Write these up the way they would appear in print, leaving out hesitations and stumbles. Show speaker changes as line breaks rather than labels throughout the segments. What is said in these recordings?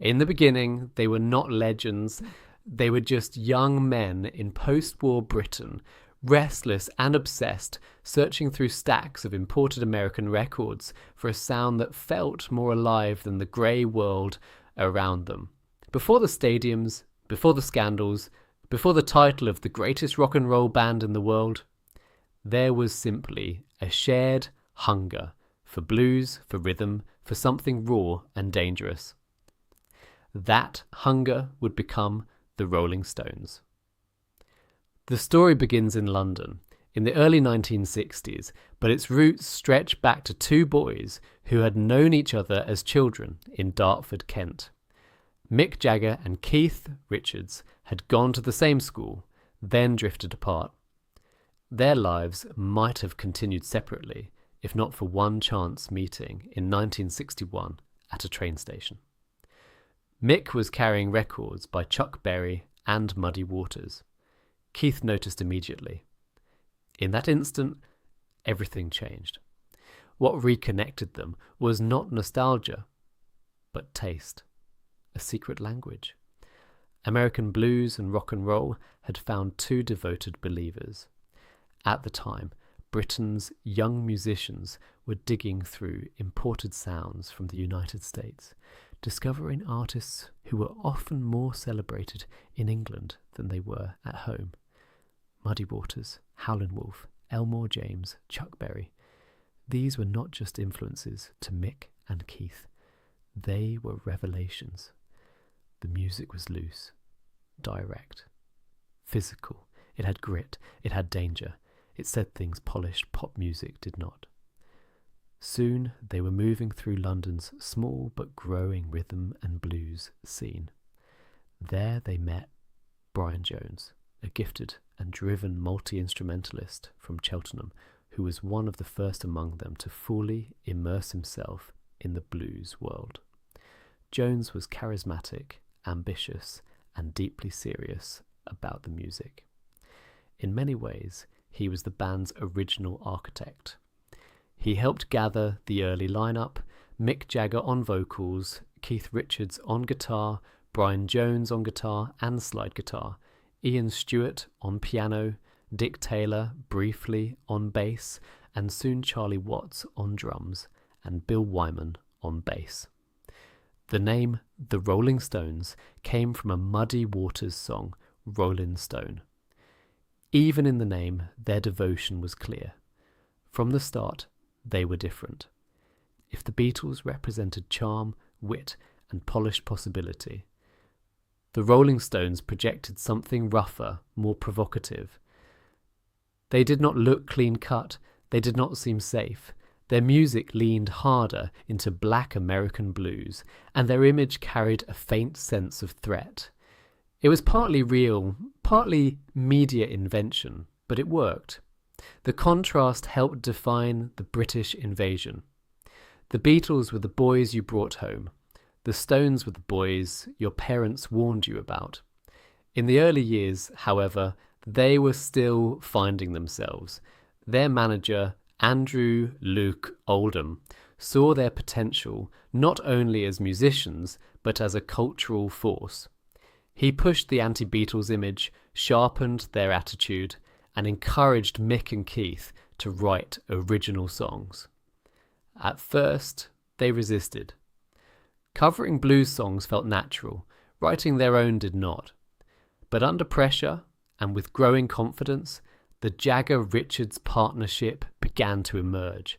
In the beginning, they were not legends. They were just young men in post-war Britain, restless and obsessed, searching through stacks of imported American records for a sound that felt more alive than the grey world around them. Before the stadiums, before the scandals, before the title of the greatest rock and roll band in the world, there was simply a shared hunger for blues, for rhythm, for something raw and dangerous. That hunger would become the Rolling Stones. The story begins in London in the early 1960s, but its roots stretch back to two boys who had known each other as children in Dartford, Kent. Mick Jagger and Keith Richards had gone to the same school, then drifted apart. Their lives might have continued separately, if not for one chance meeting in 1961 at a train station. Mick was carrying records by Chuck Berry and Muddy Waters. Keith noticed immediately. In that instant, everything changed. What reconnected them was not nostalgia, but taste, a secret language. American blues and rock and roll had found two devoted believers. At the time, Britain's young musicians were digging through imported sounds from the United States, discovering artists who were often more celebrated in England than they were at home. Muddy Waters, Howlin' Wolf, Elmore James, Chuck Berry. These were not just influences to Mick and Keith. They were revelations. The music was loose, direct, physical. It had grit, it had danger. It said things polished pop music did not. Soon they were moving through London's small but growing rhythm and blues scene. There they met Brian Jones, a gifted and driven multi-instrumentalist from Cheltenham, who was one of the first among them to fully immerse himself in the blues world. Jones was charismatic, ambitious, and deeply serious about the music. In many ways, he was the band's original architect. He helped gather the early lineup, Mick Jagger on vocals, Keith Richards on guitar, Brian Jones on guitar and slide guitar, Ian Stewart on piano, Dick Taylor briefly on bass, and soon Charlie Watts on drums, and Bill Wyman on bass. The name The Rolling Stones came from a Muddy Waters song, Rollin' Stone. Even in the name, their devotion was clear. From the start, they were different. If the Beatles represented charm, wit, and polished possibility, the Rolling Stones projected something rougher, more provocative. They did not look clean-cut, they did not seem safe. Their music leaned harder into black American blues, and their image carried a faint sense of threat. It was partly real, partly media invention, but it worked. The contrast helped define the British invasion. The Beatles were the boys you brought home. The Stones were the boys your parents warned you about. In the early years, however, they were still finding themselves. Their manager, Andrew Luke Oldham, saw their potential not only as musicians, but as a cultural force. He pushed the anti-Beatles image, sharpened their attitude, and encouraged Mick and Keith to write original songs. At first, they resisted. Covering blues songs felt natural, writing their own did not. But under pressure, and with growing confidence, the Jagger-Richards partnership began to emerge.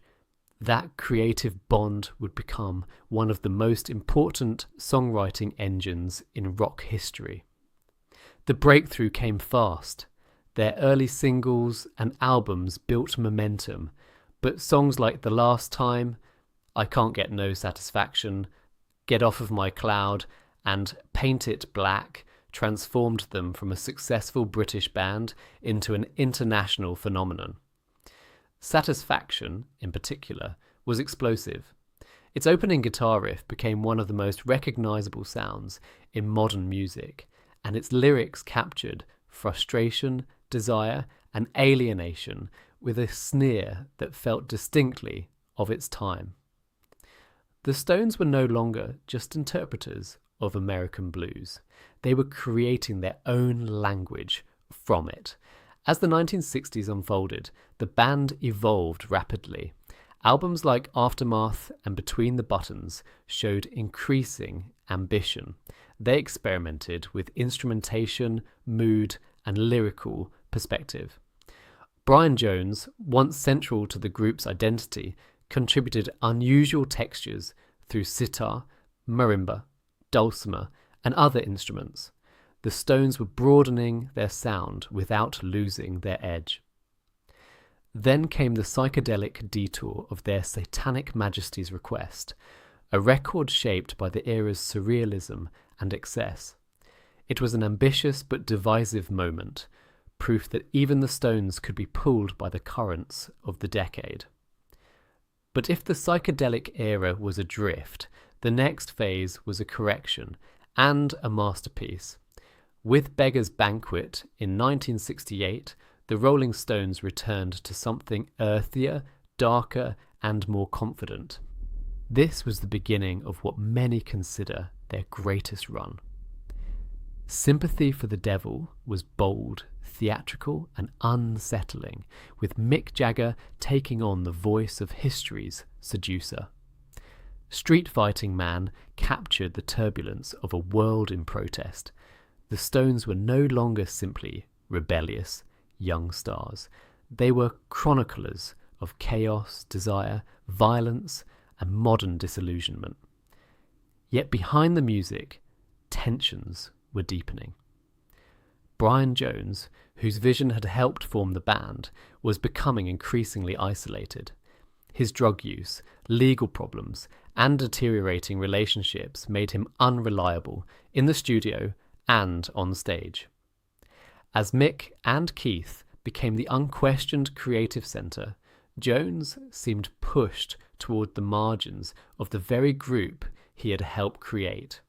That creative bond would become one of the most important songwriting engines in rock history. The breakthrough came fast. Their early singles and albums built momentum, but songs like The Last Time, I Can't Get No Satisfaction, Get Off of My Cloud, and Paint It Black transformed them from a successful British band into an international phenomenon. Satisfaction, in particular, was explosive. Its opening guitar riff became one of the most recognisable sounds in modern music, and its lyrics captured frustration, desire, and alienation with a sneer that felt distinctly of its time. The Stones were no longer just interpreters of American blues. They were creating their own language from it. As the 1960s unfolded, the band evolved rapidly. Albums like Aftermath and Between the Buttons showed increasing ambition. They experimented with instrumentation, mood, and lyrical perspective. Brian Jones, once central to the group's identity, contributed unusual textures through sitar, marimba, dulcimer, and other instruments. The Stones were broadening their sound without losing their edge. Then came the psychedelic detour of their Satanic Majesty's Request, a record shaped by the era's surrealism and excess. It was an ambitious but divisive moment, proof that even the Stones could be pulled by the currents of the decade. But if the psychedelic era was a drift, the next phase was a correction and a masterpiece. With Beggar's Banquet in 1968, the Rolling Stones returned to something earthier, darker, and more confident. This was the beginning of what many consider their greatest run. Sympathy for the Devil was bold, theatrical, and unsettling, with Mick Jagger taking on the voice of history's seducer. Street Fighting Man captured the turbulence of a world in protest. The Stones were no longer simply rebellious young stars. They were chroniclers of chaos, desire, violence, and modern disillusionment. Yet behind the music, tensions were deepening. Brian Jones, whose vision had helped form the band, was becoming increasingly isolated. His drug use, legal problems, and deteriorating relationships made him unreliable in the studio and on stage. As Mick and Keith became the unquestioned creative centre, Jones seemed pushed toward the margins of the very group he had helped create.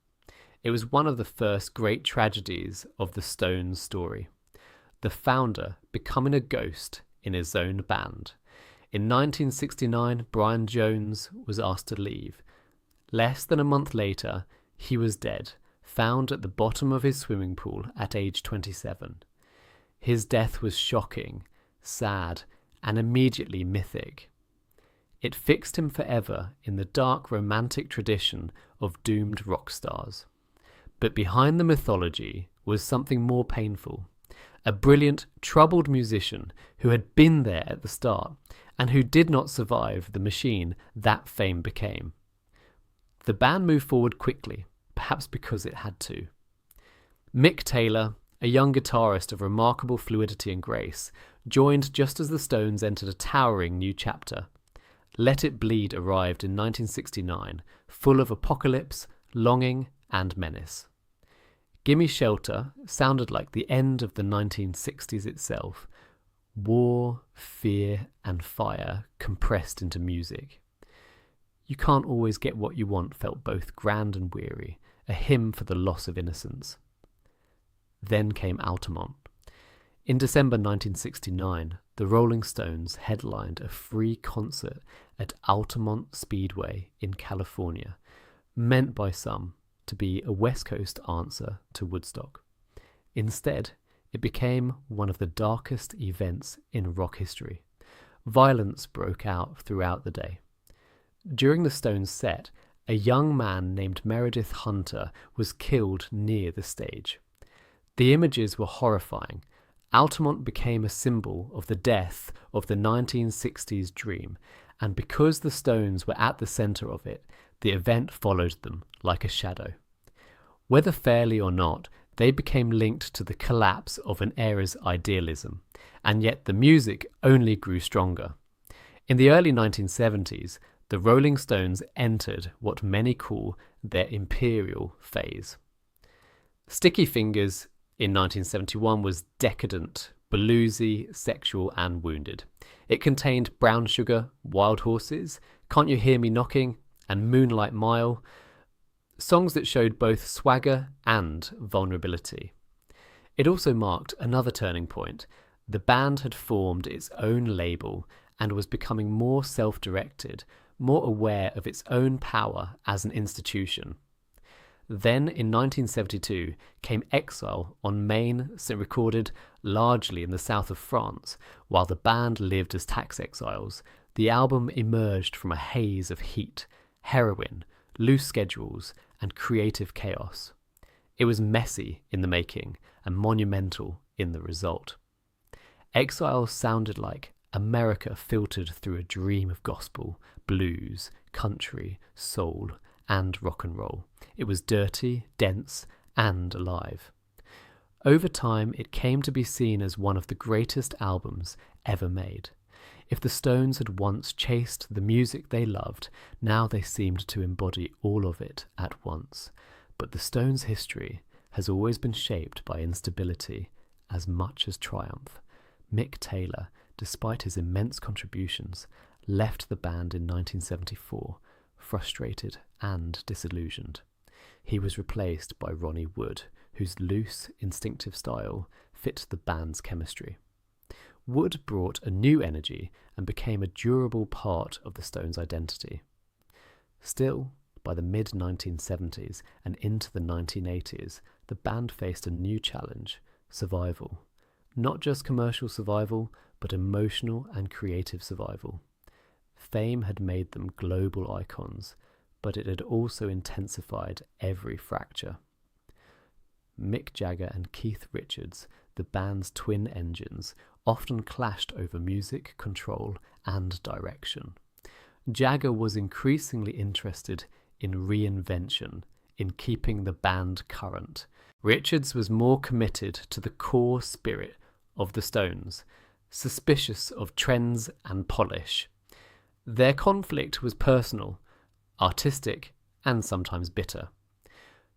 It was one of the first great tragedies of the Stones story. The founder becoming a ghost in his own band. In 1969, Brian Jones was asked to leave. Less than a month later, he was dead, found at the bottom of his swimming pool at age 27. His death was shocking, sad, and immediately mythic. It fixed him forever in the dark romantic tradition of doomed rock stars. But behind the mythology was something more painful. A brilliant, troubled musician who had been there at the start and who did not survive the machine that fame became. The band moved forward quickly, perhaps because it had to. Mick Taylor, a young guitarist of remarkable fluidity and grace, joined just as the Stones entered a towering new chapter. Let It Bleed arrived in 1969, full of apocalypse, longing, and menace. Gimme Shelter sounded like the end of the 1960s itself. War, fear, and fire compressed into music. You Can't Always Get What You Want felt both grand and weary, a hymn for the loss of innocence. Then came Altamont. In December 1969, the Rolling Stones headlined a free concert at Altamont Speedway in California, meant by some to be a West Coast answer to Woodstock. Instead, it became one of the darkest events in rock history. Violence broke out throughout the day. During the Stones' set, a young man named Meredith Hunter was killed near the stage. The images were horrifying. Altamont became a symbol of the death of the 1960s dream, and because the Stones were at the centre of it, the event followed them like a shadow. Whether fairly or not, they became linked to the collapse of an era's idealism, and yet the music only grew stronger. In the early 1970s, the Rolling Stones entered what many call their imperial phase. Sticky Fingers in 1971 was decadent, bluesy, sexual, and wounded. It contained Brown Sugar, Wild Horses, Can't You Hear Me Knocking, and Moonlight Mile, songs that showed both swagger and vulnerability. It also marked another turning point. The band had formed its own label and was becoming more self-directed, more aware of its own power as an institution. Then in 1972 came Exile on Maine, recorded largely in the south of France, while the band lived as tax exiles. The album emerged from a haze of heat, heroin, loose schedules, and creative chaos. It was messy in the making and monumental in the result. Exile sounded like America filtered through a dream of gospel, blues, country, soul, and rock and roll. It was dirty, dense, and alive. Over time, it came to be seen as one of the greatest albums ever made. If the Stones had once chased the music they loved, now they seemed to embody all of it at once. But the Stones' history has always been shaped by instability as much as triumph. Mick Taylor, despite his immense contributions, left the band in 1974, frustrated and disillusioned. He was replaced by Ronnie Wood, whose loose, instinctive style fit the band's chemistry. Wood brought a new energy and became a durable part of the Stones' identity. Still, by the mid-1970s and into the 1980s, the band faced a new challenge: survival. Not just commercial survival, but emotional and creative survival. Fame had made them global icons, but it had also intensified every fracture. Mick Jagger and Keith Richards, the band's twin engines, often clashed over music, control, and direction. Jagger was increasingly interested in reinvention, in keeping the band current. Richards was more committed to the core spirit of the Stones, suspicious of trends and polish. Their conflict was personal, artistic, and sometimes bitter.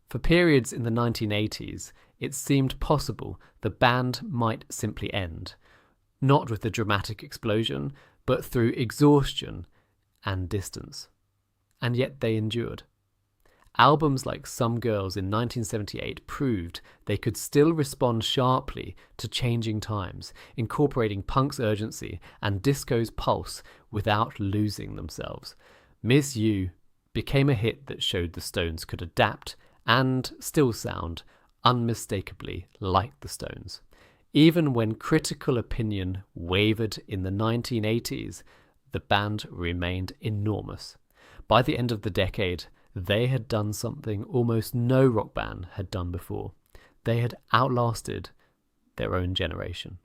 For periods in the 1980s, it seemed possible the band might simply end, not with a dramatic explosion, but through exhaustion and distance. And yet they endured. Albums like Some Girls in 1978 proved they could still respond sharply to changing times, incorporating punk's urgency and disco's pulse without losing themselves. Miss You became a hit that showed the Stones could adapt and still sound unmistakably like the Stones. Even when critical opinion wavered in the 1980s, the band remained enormous. By the end of the decade, they had done something almost no rock band had done before. They had outlasted their own generation.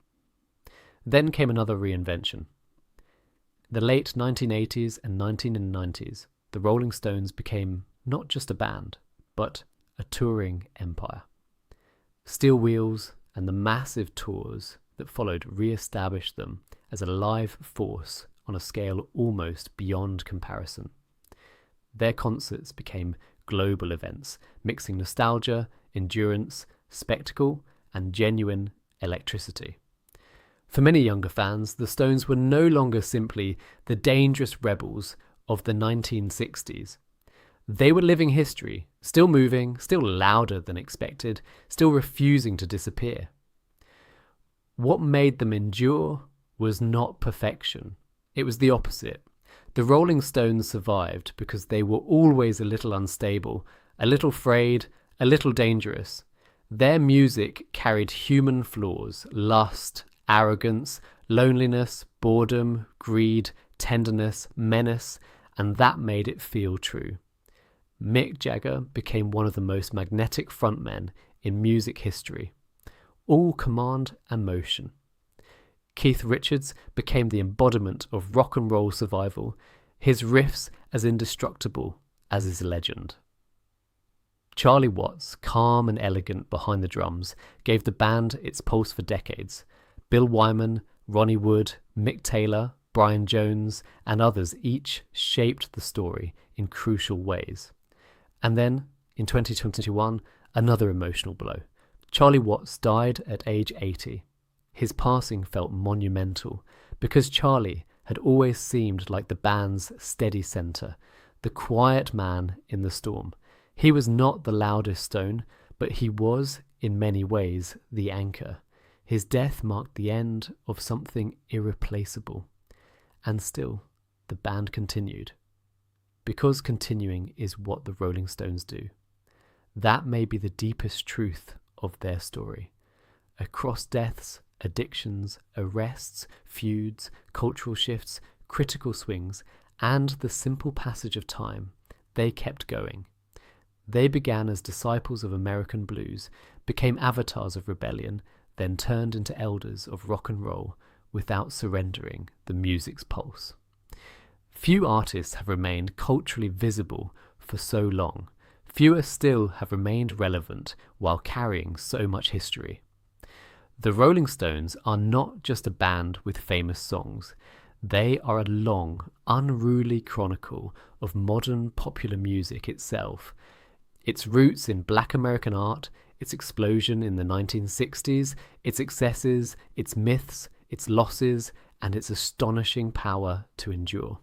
Then came another reinvention. The late 1980s and 1990s, the Rolling Stones became not just a band, but a touring empire. Steel Wheels and the massive tours that followed re-established them as a live force on a scale almost beyond comparison. Their concerts became global events, mixing nostalgia, endurance, spectacle, and genuine electricity. For many younger fans, the Stones were no longer simply the dangerous rebels of the 1960s. They were living history, still moving, still louder than expected, still refusing to disappear. What made them endure was not perfection. It was the opposite. The Rolling Stones survived because they were always a little unstable, a little frayed, a little dangerous. Their music carried human flaws: lust, arrogance, loneliness, boredom, greed, tenderness, menace, and that made it feel true. Mick Jagger became one of the most magnetic frontmen in music history, all command and motion. Keith Richards became the embodiment of rock and roll survival, his riffs as indestructible as his legend. Charlie Watts, calm and elegant behind the drums, gave the band its pulse for decades. Bill Wyman, Ronnie Wood, Mick Taylor, Brian Jones, and others each shaped the story in crucial ways. And then, in 2021, another emotional blow. Charlie Watts died at age 80. His passing felt monumental because Charlie had always seemed like the band's steady centre, the quiet man in the storm. He was not the loudest Stone, but he was, in many ways, the anchor. His death marked the end of something irreplaceable. And still, the band continued. Because continuing is what the Rolling Stones do. That may be the deepest truth of their story. Across deaths, addictions, arrests, feuds, cultural shifts, critical swings, and the simple passage of time, they kept going. They began as disciples of American blues, became avatars of rebellion, then turned into elders of rock and roll without surrendering the music's pulse. Few artists have remained culturally visible for so long. Fewer still have remained relevant while carrying so much history. The Rolling Stones are not just a band with famous songs. They are a long, unruly chronicle of modern popular music itself. Its roots in Black American art, its explosion in the 1960s, its excesses, its myths, its losses, and its astonishing power to endure.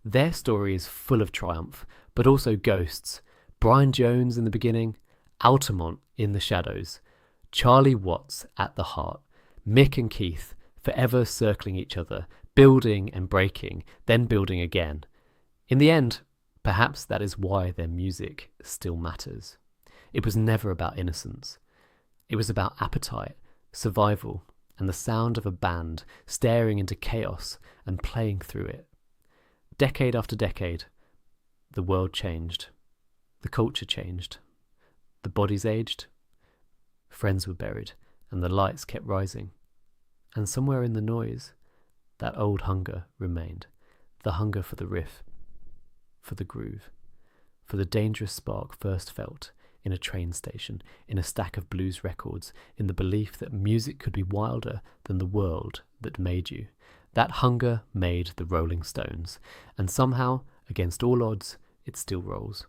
Their story is full of triumph, but also ghosts. Brian Jones in the beginning, Altamont in the shadows, Charlie Watts at the heart, Mick and Keith forever circling each other, building and breaking, then building again. In the end, perhaps that is why their music still matters. It was never about innocence. It was about appetite, survival, and the sound of a band staring into chaos and playing through it. Decade after decade, the world changed. The culture changed. The bodies aged. Friends were buried, and the lights kept rising. And somewhere in the noise, that old hunger remained. The hunger for the riff, for the groove, for the dangerous spark first felt in a train station, in a stack of blues records, in the belief that music could be wilder than the world that made you. That hunger made the Rolling Stones, and somehow, against all odds, it still rolls.